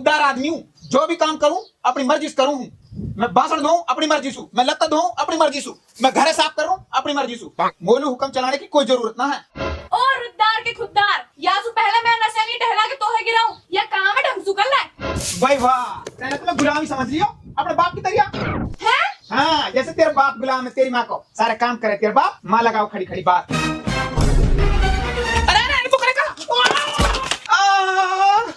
खुददार आदमी हूँ, जो भी काम करूँ अपनी मर्जी से करूँ हूँ। मैं बासन धोऊं अपनी मर्जी से, मैं लत्ता धोऊं अपनी मर्जी से, मैं घर साफ करूं अपनी मर्जी से। मोलू हुक्म चलाने की कोई जरूरत ना है। ओ रुद्दार के खुददार, या सु पहले मैं नशे नहीं टहला के तोहे गिराऊं, या काम है ढंग से कर ले। भाई वाह, तेरे तो मैं गुलामी समझ लियो अपने बाप की तरह है। हाँ, जैसे तेरे बाप गुलाम है तेरी माँ को, सारे काम करे तेरे बाप, माँ लगाओ खड़ी खड़ी बात। अरे अरे तो करेगा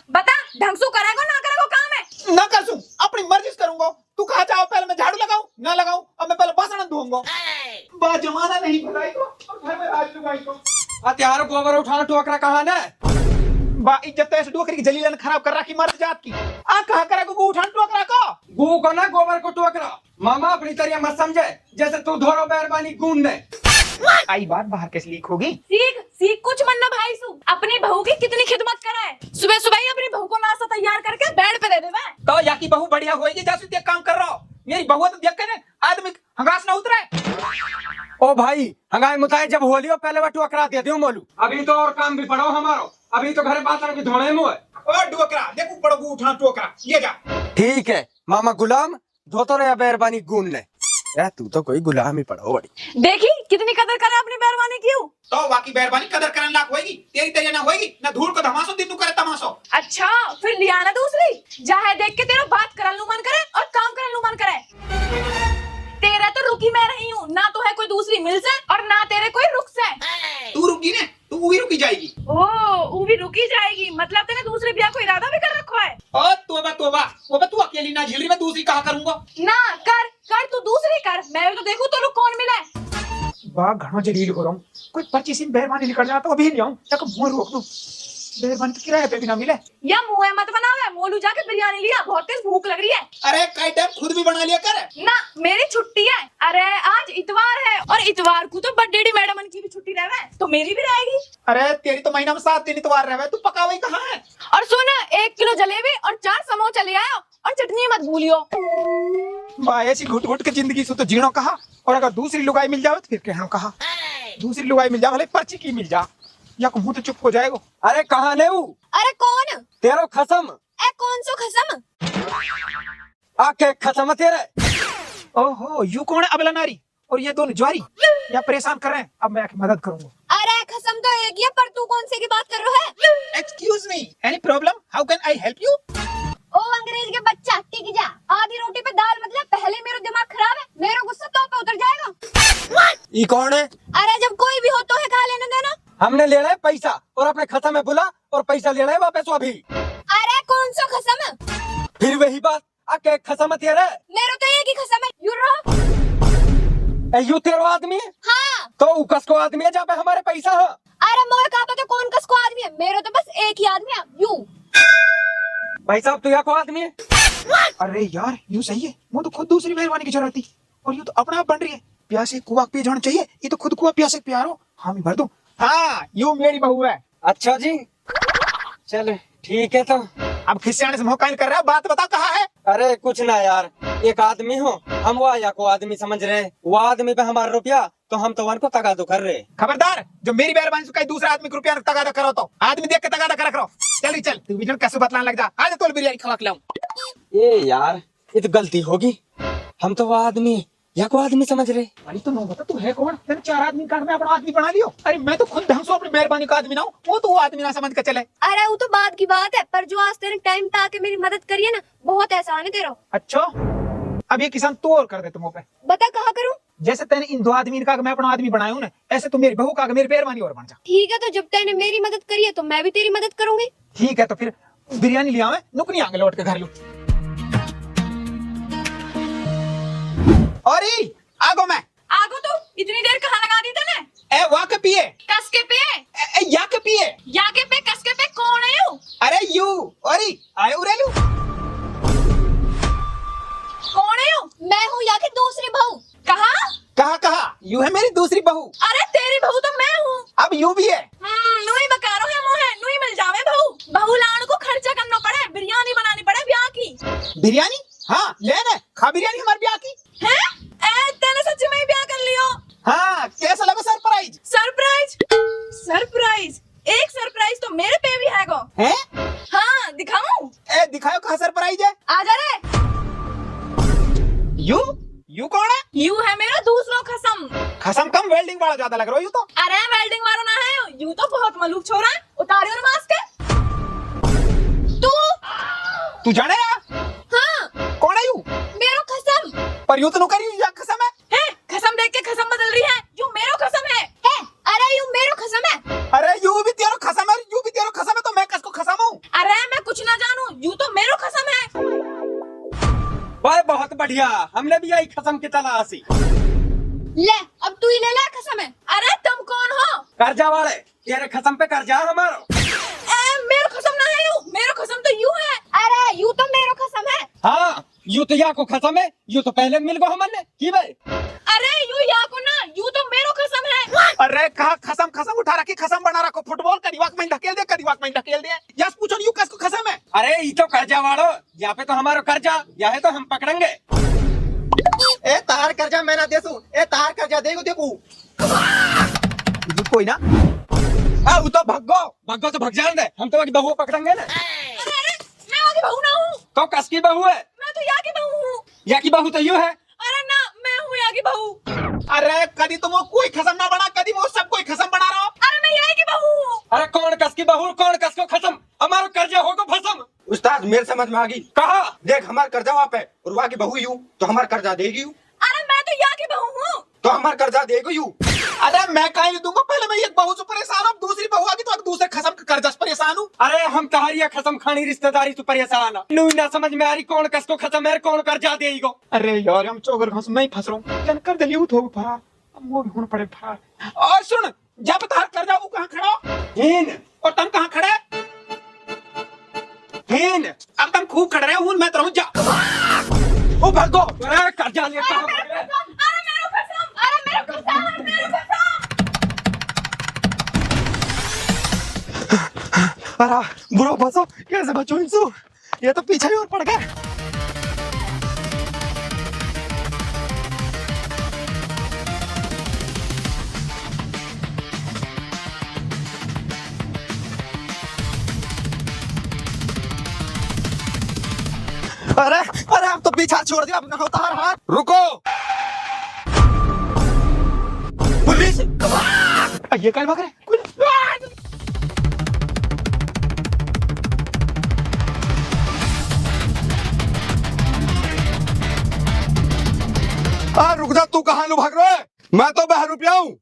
बता ढंग से करेगा ना करेगा काम है ना कर सूं, अपनी मर्जी से करूंगा। तू कहा चाहो पहले मैं झाड़ू लगाऊं ना लगाऊं, अब मैं पहले बासन धोऊंगा। बा जमाना नहीं भलाई को और घर में राज लुगाई को। हथियार गोबर उठाना टोकरा कहा ना बा इज्जत तो ऐसे डोकरी की जलीलन खराब कर रखी मर्द जात की। आ कहा करेगा को उठान टोकरा को गू को ना गोबर को टोकरा। मामा अपनी तरह मत समझे, जैसे तू धोरो मेहरबानी गूंद दे। आई बात बाहर कैसे लीक होगी। सीख सीख कुछ मन ना भाई सु, अपनी बहू की कितनी खिदमत करा है। सुबह सुबह ही अपनी बहू को नाश्ता तैयार करके बेड पे दे देवे। तो या की बहू बढ़िया होएगी जैसे देख काम कर रहा हो। मेरी बहू तो देख के आदमी हंगास ना उतरे। ओ भाई हंगाई मुताए जब होलियो पहले वो टोकरा दे दियो मोलू। अभी तो और काम भी पड़ो हमारो, अभी तो घर बात भी धोने मुँह है। ओ डोकरा देखो पड़ोगू उठा टोकरा ये जा। ठीक है मामा गुलाम, धोतो रहे मेहरबानी गूंद ले। यार तू तो कोई गुलाम ही पड़ो बड़ी। देखी कितनी कदर करे अपनी मेहरबानी की। तो बाकी मेहरबानी कदर करने लायक होएगी, तेरी तरह ना होएगी ना धूल को धमासो दिन करे तमाशो। अच्छा फिर लिया ना दूसरी, जाहे देख के तेरा बात करन लू मन करे और काम करन लू मन करे। तेरा तो रुकी मैं रही हूँ, ना तो है कोई दूसरी मिल से और ना तेरे कोई रुक से। तू रुकी ने तू भी रुकी जाएगी। ओ वो भी रुकी जाएगी, मतलब तेने दूसरे ब्याह को इरादा भी कर रखा है। ओ तोबा तोबा, वो तू अकेली ना झिल रही, मैं दूसरी कहा करूंगा। ना कर कर तू दूसरी कर, मैं भी तो देखूं तो रुक कौन मिले। बा घणो जलील हो रहा हूँ, कोई पर्ची सी मेहरबानी निकल जाए तो अभी ले आऊं, तक मुंह रोक दूं। मेहरबानी तो किराए पे भी ना मिले। या मुँह मत बनावे, मोलू जाके बिरयानी लिया, बहुत तेज भूख लग रही है। अरे कई टाइम खुद भी बना लिया कर। ना मेरी छुट्टी है। अरे आज इतवार है और इतवार को तो बर्थडे मैडम की भी छुट्टी रहे, तो मेरी भी रहेगी। अरे तेरी तो महीना में 7 दिन इतवार रहे, तू पकावे कहाँ है। और सुन 1 किलो जलेबी और 4 समोसा ले आयो और चटनी मत भूलियो। बा ऐसी घुट घुट के जिंदगी से तो जीणो कहा, और अगर दूसरी लुगाई मिल जाए तो फिर कहनो कहा। दूसरी लुगाई मिल जाए भले पर्ची की मिल जा, या मुंह तो चुप हो जाएगा। अरे कहा ने वो अरे कौन तेरो खसम ए कौन सो खसम आके खसम तेरे। ओहो यू कौन है अबला नारी और ये दोनों ज्वारी या परेशान कर रहे हैं। अब मैं मदद करूंगा। अरे खसम तो एक ही है, पर तू कौन से की बात कर रहा है। Excuse me, any problem, how can I help you. ओ अंग्रेज के बच्चा टिक जा, आधी रोटी पे दाल मतलब पहले मेरा दिमाग खराब है, मेरा गुस्सा तो पे उतर जाएगा। ये कौन है। अरे जब कोई भी हो तो है खा लेने देना। हमने लेना है पैसा और अपने खसम में बुला और पैसा लेना है वापस अभी। अरे कौन सा खसम, फिर वही बात, आके खसम तेरे। मेरा तो एक ही खसम है। यू रो यू तेरो आदमी है। हाँ तो उकस को आदमी है जहाँ पे हमारे पैसा है। अरे मोर का पता कौन कस को आदमी है, मेरा तो बस एक ही आदमी है यू। भाई साहब तू या को आदमी है। अरे यार यूं सही है, वो तो खुद दूसरी मेहरबानी की जरूरत थी और ये तो अपने आप बन रही है। प्यासे कुआ पी जाना चाहिए, ये तो खुद कुआ प्यासे प्यारो हामी भर दो। हाँ यू मेरी बहू है। अच्छा जी चलो ठीक है। तो अब खिसियाने से मौका नहीं कर रहा, बात बता कहाँ है। अरे कुछ ना यार, एक आदमी हो हम वो या को आदमी समझ रहे, वो आदमी पे हमारा रुपया तो हम तो वन को तगादो कर रहे। खबरदार, जो मेरी मेहरबानी से कहीं दूसरा आदमी को रुपया तगादा करो तो आदमी देख के तगादा कर करो। चल चल तू भी कैसे बतलाने लग जा, आज तो बिरयानी खवा के लाऊं। ये यार ये तो गलती होगी, हम तो वो आदमी या को आदमी समझ रहे। अरे तो नो बता तू है कौन, तेरे 4 आदमी का मैं अपना आदमी बना लियो। अरे मैं तो खुद ढंग से अपनी मेहरबानी का आदमी ना हूँ, वो तो वो आदमी ना समझ के चले। अरे वो तो बात की बात है, पर जो आज तेरे टाइम पे आके मेरी मदद करिए ना, बहुत एहसान है तेरा। अच्छा अब ये किसान तो और कर दे तुम पे। बता कहाँ करूँ। जैसे तेने इन 2 आदमी का मैं अपना आदमी बनाया हूँ ना, ऐसे तू मेरी बहू का मेरी मेहरबानी और बन जा। ठीक है, तो जब तैने मेरी मदद करी है तो मैं भी तेरी मदद करूंगी। ठीक है तो फिर बिरयानी ले आवे, नुकनी आगे लौट के घर लू। अरे आगो मैं आगो तो इतनी देर कहाँ लगा दी तने। ए वाह के पिए, कस के पे ए या के पिए, या के पे कस के पे कौन है यू। अरे यू अरे आए उरेलू कौन है यू। मैं हूँ या के दूसरी बहू। कहा कहा कहा यू है मेरी दूसरी बहू। अरे तेरी बहू तो मैं हूँ। अब यू भी है। नुई बकारो है मोहे, नुई मिल जावे बहू। बहू लाने को खर्चा करना पड़े, बिरयानी बनानी पड़े ब्याह की। बिरयानी हाँ लेने खा बिरयानी हमारे ब्याह की है। तेने सच्ची में ही ब्याह कर लियो। हाँ कैसा लगा सरप्राइज। सरप्राइज सरप्राइज, एक सरप्राइज तो मेरे पे भी है गो। हैं हाँ दिखाऊं। ए दिखाओ कहाँ यूं तो अरे वेल्डिंग वाला ना है यूं तो बहुत मलूक छोरा है उतारियो ना मास्क तू जाने यार हाँ कौन है यूं मेरो कसम पर यूं तो नो करी या कसम है है कसम देख के कसम बदल रही है यूं मेरो कसम है अरे यूं मेरो कसम है अरे यूं भी तेरो कसम है यूं भी तेरो कसम है तो मैं किसको कसम हूं अरे मैं कुछ ना जानू यूं तो मेरो कसम है भाई बहुत बढ़िया, हमने भी यही खत्म की तलाशी। ले अब तू ही ले ले कसम है अरे तुम कौन हो कर्जा वाले, तेरे खत्म पे कर्जा है हमारा। मेरो कसम ना है यूं मेरो कसम तो यूं है अरे यूं तो मेरो कसम है हाँ यूं तो या को खत्म है, यूं तो पहले मिल गो हमने की भाई। अरे यूं या को ना यूं तो मेरो कसम है अरे कहा खसम खसम उठा रखी खसम बना रखो फुटबॉल का दिमाग में ढकेल दे यस पूछो यूं किसको खसम है अरे ये तो कर्जा वालो, यहाँ पे तो हमारा कर्जा, या है तो हम पकड़ेंगे। ए तार कर्जा मैं ना देसू ए तार कर्जा देखो देखो कोई ना वो तो भगो तो भग जान दे, हम तो वही बहू पकड़ेंगे ना। अरे मैं वहाँ की बहू ना हूँ तो कसकी बहू है, मैं तो यहाँ की बहू हूँ या की बहू तो यूं है। अरे ना मैं हूँ यहाँ की बहू अरे कदी तुम कोई खसम ना बना कदी वो सब कोई खसम बना रहा हो अरे मैं यहाँ की बहू हूँ अरे कौन कसकी बहू कौन कसको खत्म, हमारा कर्जा होगा भसम। उस्ताद मेरे समझ में आ गई। कहा देख हमारा कर्जा वहाँ पे और वहाँ की बहू यूं तो हमारा कर्जा देगी यूं अरे मैं तो यहाँ की बहू हूँ तो हमारा कर्जा देगी यूं। अरे मैं काहे नहीं दूंगा पहले मैं एक बहू से परेशान हूँ दूसरी बहू आगी तो दूसरे खसम के कर्जा से परेशान हूँ अरे हम तहारिया खत्म खानी रिश्तेदारी तू परेशान नू ना समझ में आ रही कौन कसको खत्म है कौन कर्जा देगो। अरे यार हम चौगर घास मैं ही फंस रहा हूँ जन कर दिली हो फरार अब वो भी होना पड़े फरार और सुन जब तार कर्जा वो कहाँ खड़ा हो हीन और तुम कहाँ खड़े हीन अब तुम खूब खड़े रहे हूँ मैं तो रहूँ जा ओ भगो, अरे कर्जा ले कहाँ अरे मेरो कसम अरे मेरो कसम अरे बुरा बचो कैसे बचो इनसे ये तो पीछे ही और पड़ गए अरे अरे अब तो पीछा छोड़ दिया अपना होता हर हाथ रुको। पुलिस ये कल भाग रहे रुक जा, तू कहाँ नु भाग रहा है? मैं तो 12 रुपया हूँ।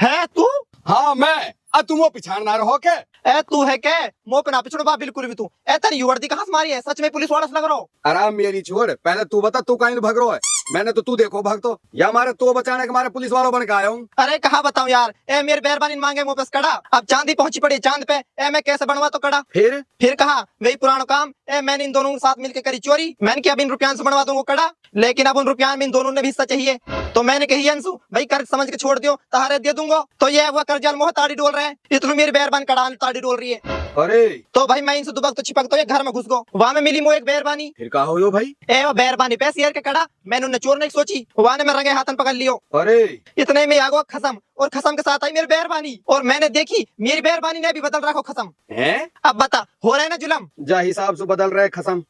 है तू हाँ मैं तुम वो पिछाड़ ना रहो के। ए तू है क्या मुंह पे ना पिछड़ो बा बिल्कुल भी तू ए तेरी युवर्दी कहाँ से मारी है सच में पुलिस वाला से लग रहा हो आराम मेरी छोड़, पहले तू बता तू कहीं भाग रहा है? मैंने तो तू देखो भाग तो या हमारे तो बचाने के हमारे पुलिस वालों बन के आया हूँ। अरे कहाँ बताऊँ यार ए मेरे मेहरबानी मांगे मुंह पे से कड़ा अब चांदी पहुंची पड़ी चांद पे ए मैं कैसे बनवा तो कड़ा फिर कहा वही पुराना काम ए मैंने इन दोनों के साथ मिलकर करी चोरी मैंने कि अब इन रुपया से बनवा दूंगा कड़ा लेकिन अब उन रुपया में इन दोनों ने भी हिस्सा चाहिए तो मैंने कही अंशु भाई कर्ज समझ के छोड़ दियो तहारे दे दूंगा तो ये हुआ कर्जा मोह ताड़ी डोल रहे हैं इतनी मेरी मेहरबानी कड़ा ताड़ी डोल रही है अरे तो भाई मैं इनसे दुबक तो चिपक तो ये घर में घुस गो वहाँ में मिली मो एक मेहरबानी फिर कहा हो भाई? ए वो मेहरबानी पैसे यार के कड़ा मैंने उन्हें चोर नहीं सोची वहाँ ने मैं रंगे हाथन पकड़ लियो अरे इतने में आ गो खसम और खसम के साथ आई मेरी मेहरबानी और मैंने देखी मेरी मेहरबानी ने भी बदल रखो खसम है अब बता हो रहा है ना जुलम जा हिसाब से बदल रहे खसम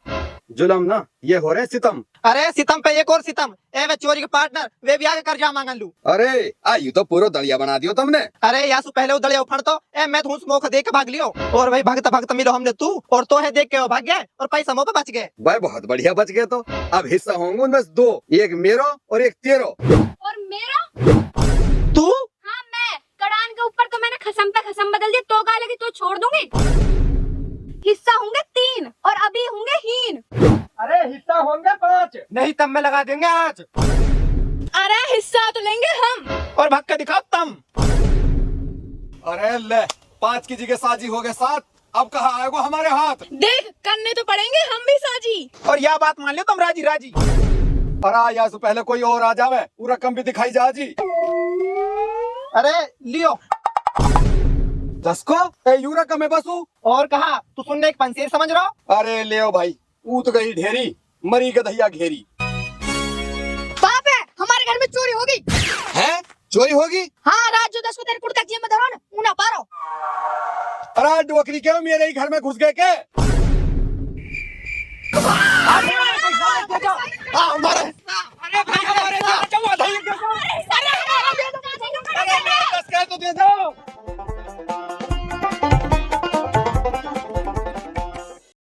जुलम ना ये हो रहे सितम। अरे सितम पे एक और सितम ए वे चोरी के पार्टनर वे भी आगे कर्जा मांगन लू अरे आयु तो पूरा दलिया बना दियो तुमने। अरे यासु पहले वो दलिया उफड़ तो ए मैं तो मौका देख के भाग लियो और भाई भागता भागता मिलो हमने तू और तो है देख के वो भाग गए और पैसा मौका बच गए भाई बहुत बढ़िया बच गए तो अब हिस्सा होंगे उनमें से 2 एक मेरो और एक तेरो। और मेरा तू हाँ मैं कड़ान के ऊपर तो मैंने खसम पे खसम बदल दी तो कहा लगी तो छोड़ दूंगी हिस्सा होंगे 3 और अभी होंगे हीन अरे हिस्सा होंगे 5 नहीं तब में लगा देंगे आज। अरे हिस्सा तो लेंगे हम और भाग के दिखाओ तुम अरे ले 5 की जगह साजी हो गए 7 अब कहाँ आएगा हमारे हाथ। देख करने तो पड़ेंगे हम भी साजी और यह बात मान लो तुम राजी राजी अरे या से पहले कोई और आ जावे पूरा रकम भी दिखाई जा जी। अरे लियो 10 को यू रकम है बसू और कहा तू सुनने एक पंसेर समझ रहा हो अरे ले भाई ऊत गई ढेरी मरी गधैया घेरी। बाप है हमारे घर में चोरी होगी है चोरी होगी? हाँ रात जो 10 को तेरे कुर्ता जेब में धरो ना ऊना पारो अरे डोकरी क्यों मेरे ही घर में घुस गए के? बचाओ